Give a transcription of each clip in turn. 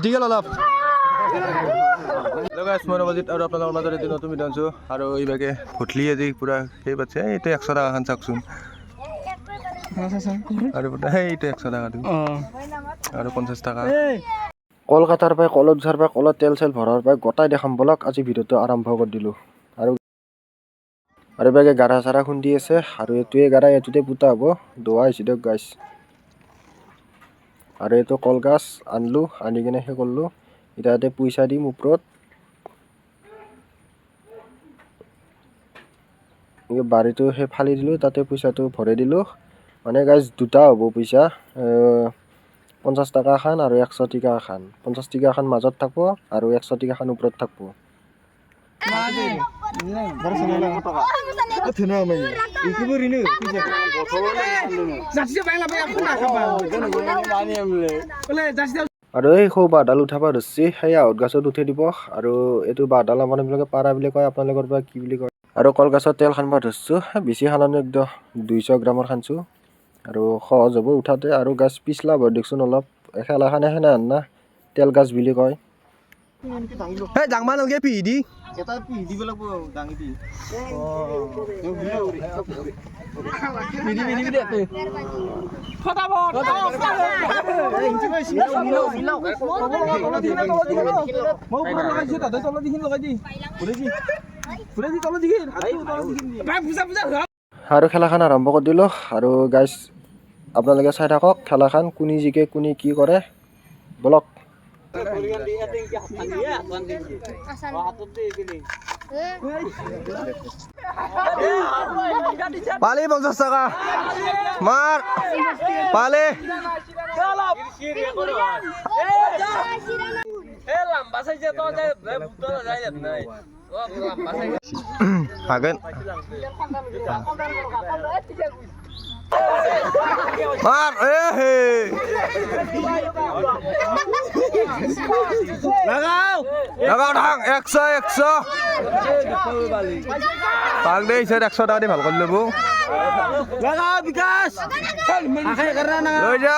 দীঘল অলপ মই নৱজিত আৰু আপোনালোকৰ মাজত এদিন নতুন ভিডিঅ' আনিছোঁ আৰু এইভাগে ভুটলি আজি পূৰা সেই পাতিছে এইটো 100 টকাখন চাওকচোন আৰু এইটো 100 টকাটো আৰু 50 টকা কলকাতাৰ পৰা কলত যোৱাৰ পৰা কলত তেল চেল ভৰাৰ পৰা গোটাই দেখাম বলক আজি ভিডিঅ'টো আৰম্ভ কৰি দিলোঁ আৰু এইভাগে গাড়া চাৰা খুন্দি আছে আৰু এইটোৱে গাড়া এইটোতে পুতা হ'ব দোৱা হৈছে দিয়ক গাইছ আৰু এইটো কলগাছ আনলোঁ আনি কিনে সেই কৰিলোঁ এতিয়া ইয়াতে পইচা দিম ওপৰত বাৰীটো সেই ফালি দিলোঁ তাতে পইচাটো ভৰাই দিলোঁ মানে গাইজ দুটা হ'ব পইচা 50 টকা খান আৰু 100 টকা খান 50 টকা খান মাজত থাকব আৰু 100 টকা খান ওপৰত থাকব আৰু এই সৌ বাঁহডাল উঠাব ধৰিছে সেই আহঁত গাছত উঠাই দিব আৰু এইটো বাঁহডাল আপোনালোকে পাৰা বুলি কয় আপোনালোকৰ পৰা কি বুলি কয় আৰু কলগছত তেল খানব ধৰিছোঁ বেছি খানানো একদম 200 গ্ৰামৰ খানছোঁ আৰু সহজ হ'ব উঠাতে আৰু গাছ পিছলা হ'ব দেখোন অলপ খেলাখানে সেনে আন না তেল গাছ বুলি কয় এই ডাঙমান অলগে পিহি দি এটা পিহি দিব লাগব ডাঙি দি পিহি দে ফটাফট এই ইঞ্চি কইছি মিলাও মই উপর লাগাইছি তাতে তল দিখিন লগাই দি পুরে দি তল দিখিন ভাই বুজা আৰু খেলাখান আৰম্ভ কৰি দিলোঁ আৰু গাইজ আপোনালোকে চাই থাকক খেলাখান কোনি জিকে কোনি কি কৰে বলক পালি 50 টাকা মাৰ পালি হাগেন মাৰ লাগাও ঢাং 100 পাক দে 100 টাকা দি ভাল কৰি ল'ব লাগাও বিকাশ লৈ যা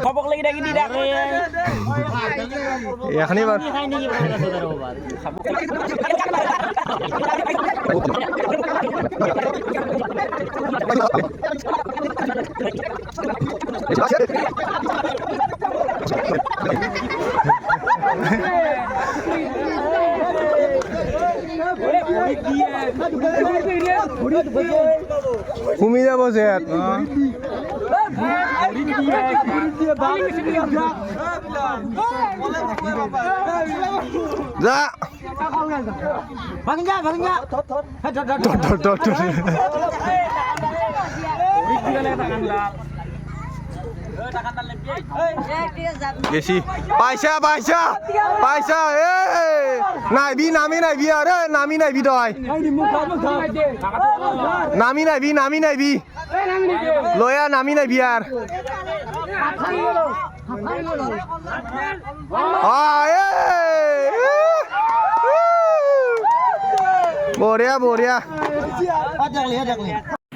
খবক লাগি ডাকি দি ডাকে এখনি বার খাই নেকি ঘুমি যাব যে যা ভাঙ যা বেশি পয়সা এ নাইবি নামি নাইবি আরে নামি নাইবি তই নামি নাইবি লয়া নামি নাইবি আর বঢ়িয়া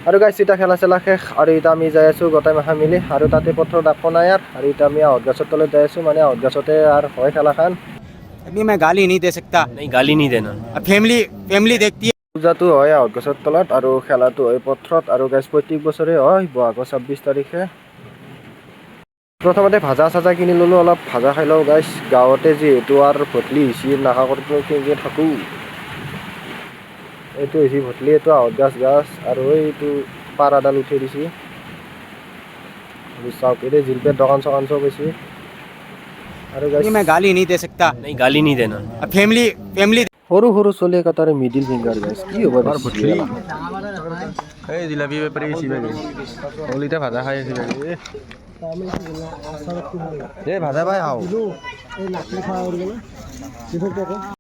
আৰু গাইছ এটা খেলা চেলা শেষ আৰু এটা আমি যাই আছোঁ গোটাই মাখা মিলি আৰু তাতে পথৰ ডাকো নাই আৰু এটা আমি আহঁত গাছৰ তলত যাই আছোঁ মানে আহঁত গাছতে আৰু হয় খেলাখান अभी मैं गाली नहीं दे सकता। नहीं गाली नहीं देना। फैमिली देखती है। পূজাটো হয় আহঁত গাছৰ তলত আৰু খেলাটো হয় পথৰত আৰু গাইছ প্ৰত্যেক বছৰে হয় বহাগৰ 26 তাৰিখে প্ৰথমতে ভাজা চাজা কিনি ল'লোঁ অলপ ভাজা খাই লওঁ গাইছ গাঁৱতে যিহেতু আৰু ভটলি হৈছি নাখা কৰি কেনেকৈ থাকোঁ এইটো হৈছে ভটলি এইটো আহঁত গাছ আৰু এইটো পাৰাডাল উঠাই দিছে চাওক এতিয়া জিলপেৰ দোকান চকান চব হৈছে আৰু मैं गाली नहीं दे सकता। नहीं गाली नहीं देना। फैमिली সৰু সৰু চলি এটাৰে মিডিল ফিংগাৰ গাইছ কি হ'ব এই জিলাপি বেপাৰী বেছি বাগে অলিটা ভাজা খাই আছে বাগে এই ভাজা পাই আও